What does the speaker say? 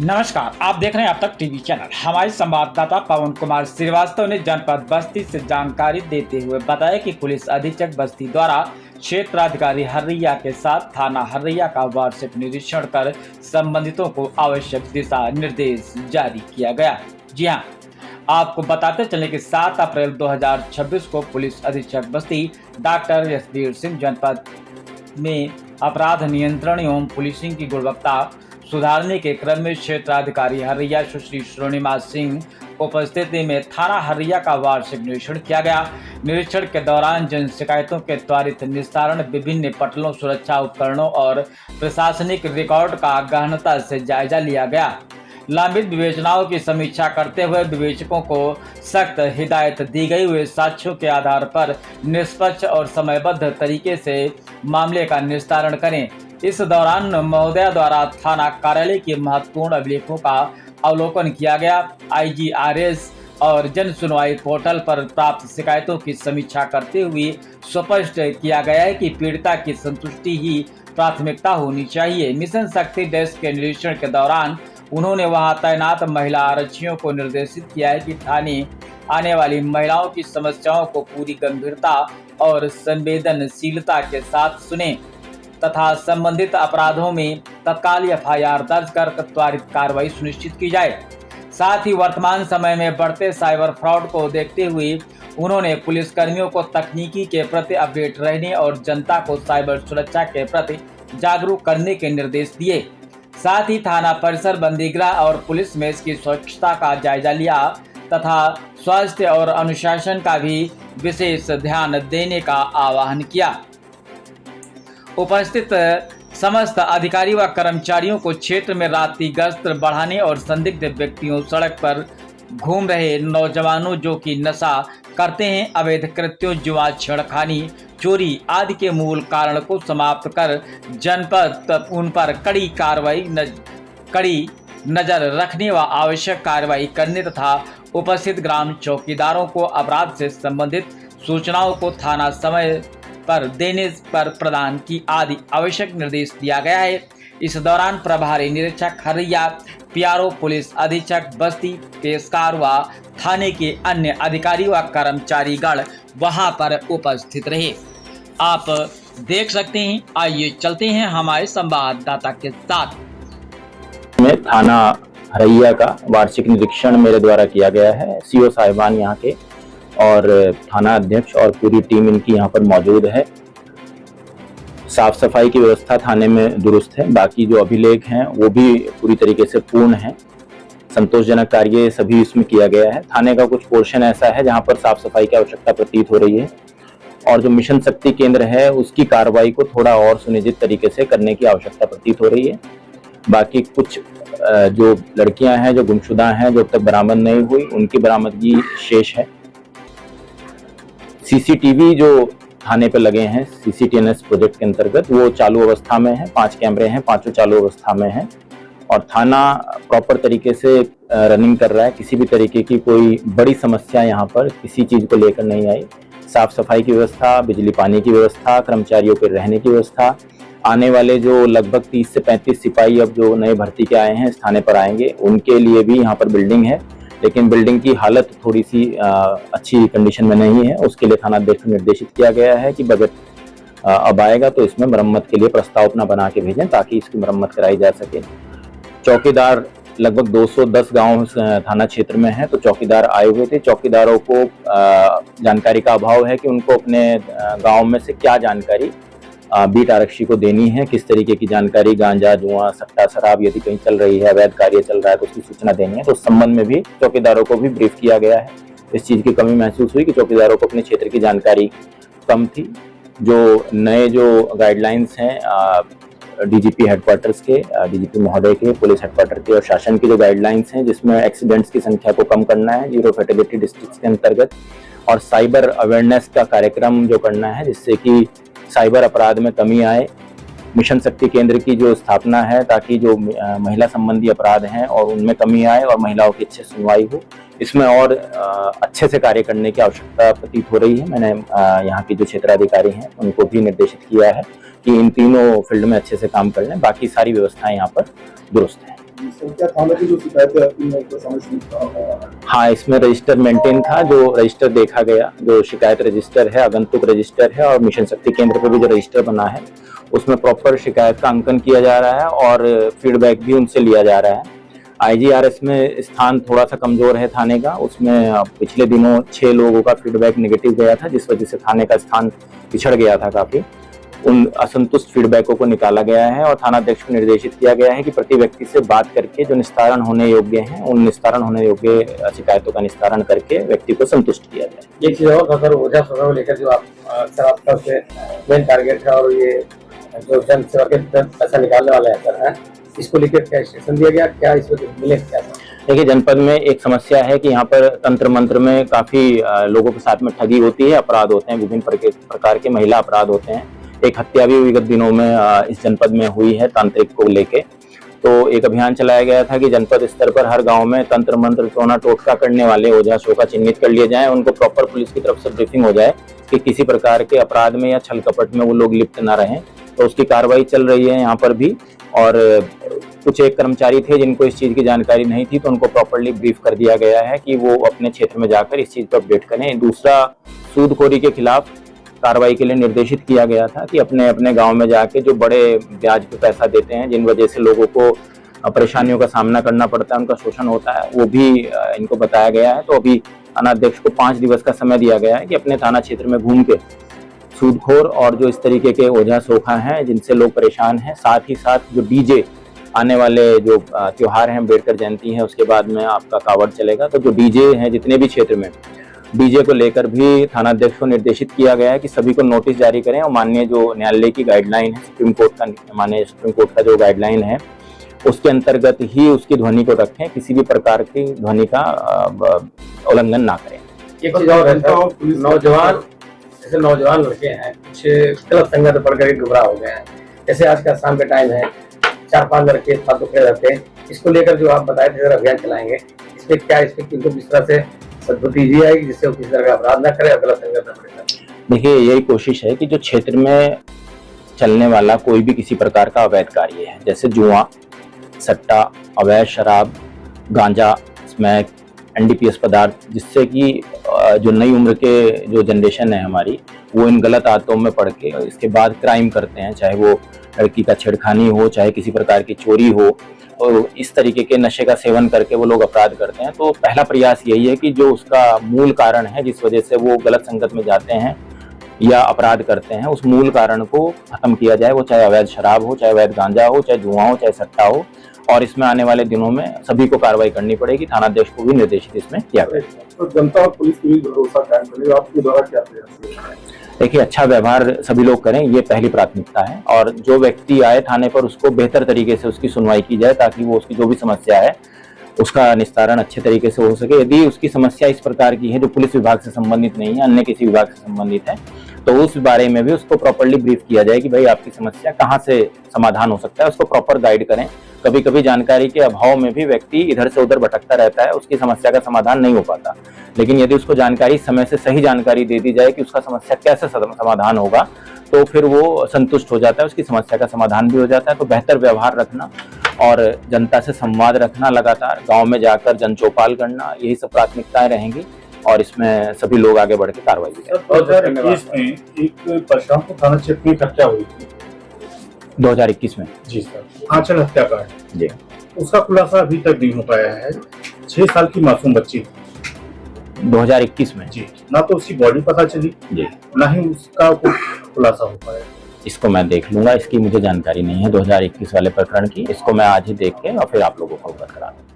नमस्कार, आप देख रहे हैं अब तक टीवी चैनल। हमारे संवाददाता पवन कुमार श्रीवास्तव ने जनपद बस्ती से जानकारी देते हुए बताया कि पुलिस अधीक्षक बस्ती द्वारा क्षेत्राधिकारी हर्रैया के साथ थाना हर्रैया का वार्षिक निरीक्षण कर संबंधितों को आवश्यक दिशा निर्देश जारी किया गया। जी हां, आपको बताते चले कि 7 अप्रैल 2026 को पुलिस अधीक्षक बस्ती डॉक्टर यशवीर सिंह जनपद में अपराध नियंत्रण एवं पुलिसिंग की गुणवत्ता सुधारने के क्रम में क्षेत्राधिकारी हर्रैया सुश्री श्रीनिमा सिंह उपस्थिति में थाना हर्रैया का वार्षिक निरीक्षण किया गया। निरीक्षण के दौरान जन शिकायतों के त्वरित निस्तारण, विभिन्न पटलों, सुरक्षा उपकरणों और प्रशासनिक रिकॉर्ड का गहनता से जायजा लिया गया। लंबित विवेचनाओं की समीक्षा करते हुए विवेचकों को सख्त हिदायत दी गई। हुए साक्ष्यों के आधार पर निष्पक्ष और समयबद्ध तरीके से मामले का निस्तारण करें। इस दौरान महोदया द्वारा थाना कार्यालय के महत्वपूर्ण अभिलेखों का अवलोकन किया गया। IGRS और जन सुनवाई पोर्टल पर प्राप्त शिकायतों की समीक्षा करते हुए स्पष्ट किया गया है कि पीड़िता की संतुष्टि ही प्राथमिकता होनी चाहिए। मिशन शक्ति डेस्क के निरीक्षण के दौरान उन्होंने वहां तैनात महिला आरक्षियों को निर्देशित किया है कि थाने आने वाली महिलाओं की समस्याओं को पूरी गंभीरता और संवेदनशीलता के साथ सुने तथा संबंधित अपराधों में तत्काल FIR दर्ज कर त्वरित कार्रवाई सुनिश्चित की जाए। साथ ही वर्तमान समय में बढ़ते साइबर फ्रॉड को देखते हुए उन्होंने पुलिसकर्मियों को तकनीकी के प्रति अपडेट रहने और जनता को साइबर सुरक्षा के प्रति जागरूक करने के निर्देश दिए। साथ ही थाना परिसर, बंदीगृह और पुलिस मेस की स्वच्छता का जायजा लिया तथा स्वास्थ्य और अनुशासन का भी विशेष ध्यान देने का आह्वान किया। उपस्थित समस्त अधिकारी व कर्मचारियों को क्षेत्र में रात्रि गश्त बढ़ाने और संदिग्ध व्यक्तियों, सड़क पर घूम रहे नौजवानों जो कि नशा करते हैं, अवैध कृत्यों, जुआ, छेड़खानी, चोरी आदि के मूल कारण को समाप्त कर जनपद उन पर कड़ी नजर रखने व आवश्यक कार्रवाई करने तथा उपस्थित ग्राम चौकीदारों को अपराध से संबंधित सूचनाओं को थाना समय पर देने पर प्रदान की आदि आवश्यक निर्देश दिया गया है। इस दौरान प्रभारी निरीक्षक हर्रैया, PRO पुलिस अधीक्षक बस्ती, पेशकार व थाने के अन्य अधिकारी व कर्मचारीगण वहां पर उपस्थित रहे। आप देख सकते हैं। आइए चलते हैं हमारे संवाददाता के साथ। में थाना हर्रैया का वार्षिक निरीक्षण मेरे द्वारा किया गया है। CO साहिबान यहाँ के और थाना अध्यक्ष और पूरी टीम इनकी यहाँ पर मौजूद है। साफ सफाई की व्यवस्था थाने में दुरुस्त है। बाकी जो अभिलेख हैं वो भी पूरी तरीके से पूर्ण है। संतोषजनक कार्य सभी इसमें किया गया है। थाने का कुछ पोर्शन ऐसा है जहाँ पर साफ सफाई की आवश्यकता प्रतीत हो रही है और जो मिशन शक्ति केंद्र है उसकी कार्रवाई को थोड़ा और सुनिश्चित तरीके से करने की आवश्यकता प्रतीत हो रही है। बाकी कुछ जो लड़कियां हैं जो गुमशुदा हैं, जो अब तक बरामद नहीं हुई, उनकी बरामदगी शेष है। CCTV जो थाने पे लगे हैं CCTNS प्रोजेक्ट के अंतर्गत, वो चालू अवस्था में है। 5 कैमरे हैं, 5 चालू अवस्था में हैं और थाना प्रॉपर तरीके से रनिंग कर रहा है। किसी भी तरीके की कोई बड़ी समस्या यहाँ पर किसी चीज को लेकर नहीं आई। साफ सफाई की व्यवस्था, बिजली पानी की व्यवस्था, कर्मचारियों के रहने की व्यवस्था, आने वाले जो लगभग 30 से 35 सिपाही अब जो नए भर्ती के आए हैं इस थाने पर आएंगे, उनके लिए भी यहाँ पर बिल्डिंग है, लेकिन बिल्डिंग की हालत थोड़ी सी अच्छी कंडीशन में नहीं है। उसके लिए थाना अध्यक्ष को निर्देशित किया गया है कि बजट अब आएगा तो इसमें मरम्मत के लिए प्रस्ताव अपना बना के भेजें ताकि इसकी मरम्मत कराई जा सके। चौकीदार लगभग 210 गांव थाना क्षेत्र में है, तो चौकीदार आए हुए थे। चौकीदारों को जानकारी का अभाव है कि उनको अपने गाँव में से क्या जानकारी बीट आरक्षी को देनी है, किस तरीके की जानकारी, गांजा, जुआ, सट्टा, शराब यदि कहीं चल रही है, अवैध कार्य चल रहा है तो उसकी सूचना देनी है। तो उस संबंध में भी चौकीदारों को भी ब्रीफ किया गया है। इस चीज की कमी महसूस हुई कि चौकीदारों को अपने क्षेत्र की जानकारी कम थी। जो नए जो गाइडलाइंस हैं DGP हेडक्वार्टर्स के, DGP महोदय के, पुलिस हेडक्वार्टर के और शासन की जो गाइडलाइंस हैं जिसमें एक्सीडेंट्स की संख्या को कम करना है 0 फैटेलिटी डिस्ट्रिक्ट के अंतर्गत, और साइबर अवेयरनेस का कार्यक्रम जो करना है जिससे कि साइबर अपराध में कमी आए। मिशन शक्ति केंद्र की जो स्थापना है ताकि जो महिला संबंधी अपराध हैं और उनमें कमी आए और महिलाओं की अच्छी सुनवाई हो, इसमें और अच्छे से कार्य करने की आवश्यकता प्रतीत हो रही है। मैंने यहाँ के जो क्षेत्राधिकारी हैं उनको भी निर्देशित किया है कि इन तीनों फील्ड में अच्छे से काम कर लें। बाकी सारी व्यवस्थाएं यहाँ पर दुरुस्त हैं। क्या थाने की जो शिकायतें आती हैं उसका समय से निपटारा हो रहा है? हाँ, इसमें रजिस्टर मेंटेन था, जो रजिस्टर देखा गया, जो शिकायत रजिस्टर है, आगंतुक रजिस्टर है और मिशन शक्ति केंद्र पर भी जो रजिस्टर बना है उसमें प्रॉपर शिकायत का अंकन किया जा रहा है और फीडबैक भी उनसे लिया जा रहा है। आईजीआरएस में स्थान थोड़ा सा कमजोर है थाने का, उसमें पिछले दिनों 6 लोगों का फीडबैक नेगेटिव गया था, जिस वजह से थाने का स्थान पिछड़ गया था काफी। उन असंतुष्ट फीडबैकों को निकाला गया है और थानाध्यक्ष को निर्देशित किया गया है कि प्रति व्यक्ति से बात करके जो निस्तारण होने योग्य हैं उन निस्तारण होने योग्य शिकायतों का निस्तारण करके व्यक्ति को संतुष्ट किया जाए। एक चीज और सर, ओझा सोखा को लेकर जो आप सर आपका से मेन टारगेट है और ये जो जन सेवा के पैसा निकालने वाले हैं सर, इसको लेकर क्या इंस्ट्रक्शन दिया गया, क्या इसमें मिले क्या सर? देखिए, जनपद में एक समस्या है कि यहाँ पर तंत्र मंत्र में काफी लोगों के साथ में ठगी होती है, अपराध होते हैं, विभिन्न प्रकार के महिला अपराध होते हैं। एक हत्या भी विगत दिनों में इस जनपद में हुई है तांत्रिक को लेके। तो एक अभियान चलाया गया था कि जनपद स्तर पर हर गांव में तंत्र मंत्र टोना टोटका करने वाले ओझा शोका चिन्हित कर लिए जाएं, उनको प्रॉपर पुलिस की तरफ से ब्रीफिंग हो जाए कि किसी प्रकार के अपराध में या छल कपट में वो लोग लिप्त न रहें। तो उसकी कार्रवाई चल रही है यहाँ पर भी। और कुछ एक कर्मचारी थे जिनको इस चीज की जानकारी नहीं थी, तो उनको प्रॉपर्ली ब्रीफ कर दिया गया है कि वो अपने क्षेत्र में जाकर इस चीज पर अपडेट करें। दूसरा, सूदखोरी के खिलाफ कार्रवाई के लिए निर्देशित किया गया था कि अपने अपने गांव में जाके जो बड़े ब्याज पे पैसा देते हैं, जिन वजह से लोगों को परेशानियों का सामना करना पड़ता है, उनका शोषण होता है, वो भी इनको बताया गया है। तो अभी थानाध्यक्ष को 5 दिवस का समय दिया गया है कि अपने थाना क्षेत्र में घूम के सूदखोर और जो इस तरीके के ओझा सोखा हैं जिनसे लोग परेशान हैं, साथ ही साथ जो डीजे आने वाले जो त्योहार हैं, अम्बेडकर जयंती है, उसके बाद में आपका कावड़ चलेगा, तो जो डीजे हैं जितने भी क्षेत्र में, डीजे को लेकर भी थानाध्यक्ष को निर्देशित किया गया है कि सभी को नोटिस जारी करें और माननीय जो न्यायालय की गाइडलाइन है, सुप्रीम कोर्ट का जो गाइडलाइन है उसके अंतर्गत ही उसकी ध्वनि को रखें, किसी भी प्रकार की ध्वनि का उल्लंघन ना करें। एक चीज और है सर, नौजवान जैसे नौजवान लड़के हैं कुछ गलत संगत में पड़ कर गुमराह हो गए हैं, जैसे आज का शाम का टाइम है, 4-5 लड़के फालतू खड़े रहते हैं, इसको लेकर जो आप बताए थे अभियान चलाएंगे, इसमें क्या इनको किस तरह से सद्बुद्धि दी जाएगी जिससे वो किसी तरह का अपराध न करे और गलत संगत न पड़े? देखिए, यही कोशिश है कि जो क्षेत्र में चलने वाला कोई भी किसी प्रकार का अवैध कार्य है, जैसे जुआ, सट्टा, अवैध शराब, गांजा, स्मैक, एनडीपीएस पदार्थ, जिससे कि जो नई उम्र के जो जनरेशन है हमारी, वो इन गलत आदतों में पड़ के इसके बाद क्राइम करते हैं, चाहे वो लड़की का छेड़खानी हो, चाहे किसी प्रकार की चोरी हो, और इस तरीके के नशे का सेवन करके वो लोग अपराध करते हैं। तो पहला प्रयास यही है कि जो उसका मूल कारण है जिस वजह से वो गलत संगत में जाते हैं या अपराध करते हैं, उस मूल कारण को खत्म किया जाए। वो चाहे अवैध शराब हो, चाहे अवैध गांजा हो, चाहे जुआ हो, चाहे सट्टा हो। और इसमें आने वाले दिनों में सभी को कार्रवाई करनी पड़ेगी, थानाध्यक्ष को भी निर्देशित इसमें किया गया। तो जनता और पुलिस के बीच भरोसा कायम करने आपके द्वारा क्या प्रयास है? देखिए, अच्छा व्यवहार सभी लोग करें, ये पहली प्राथमिकता है। और जो व्यक्ति आए थाने पर उसको बेहतर तरीके से उसकी सुनवाई की जाए, ताकि वो उसकी जो भी समस्या है उसका निस्तारण अच्छे तरीके से हो सके। यदि उसकी समस्या इस प्रकार की है जो पुलिस विभाग से संबंधित नहीं है, अन्य किसी विभाग से संबंधित है, तो उस बारे में भी उसको प्रॉपर्ली ब्रीफ किया जाए कि भाई आपकी समस्या कहाँ से समाधान हो सकता है, उसको प्रॉपर गाइड करें। कभी कभी जानकारी के अभाव में भी व्यक्ति इधर से उधर भटकता रहता है, उसकी समस्या का समाधान नहीं हो पाता। लेकिन यदि उसको जानकारी समय से सही जानकारी दे दी जाए कि उसका समस्या कैसे समाधान होगा, तो फिर वो संतुष्ट हो जाता है, उसकी समस्या का समाधान भी हो जाता है। तो बेहतर व्यवहार रखना और जनता से संवाद रखना, लगातार गांव में जाकर जन चौपाल करना, यही सब प्राथमिकताएं रहेंगी और इसमें सभी लोग आगे बढ़ के कार्रवाई करें। 2021 में एक परशुरामपुर थाना क्षेत्र में हत्या हुई थी 2021 में। जी सर, आंचल हत्याकांड, जी, उसका खुलासा अभी तक नहीं हो पाया है। 6 साल की मासूम बच्ची 2021 में, जी, ना तो उसकी बॉडी पता चली जी, ना ही उसका खुलासा हो पाया। इसको मैं देख लूंगा, इसकी मुझे जानकारी नहीं है 2021 वाले प्रकरण की। इसको मैं आज ही देख के और फिर आप लोगों को अवगत करा दूंगा।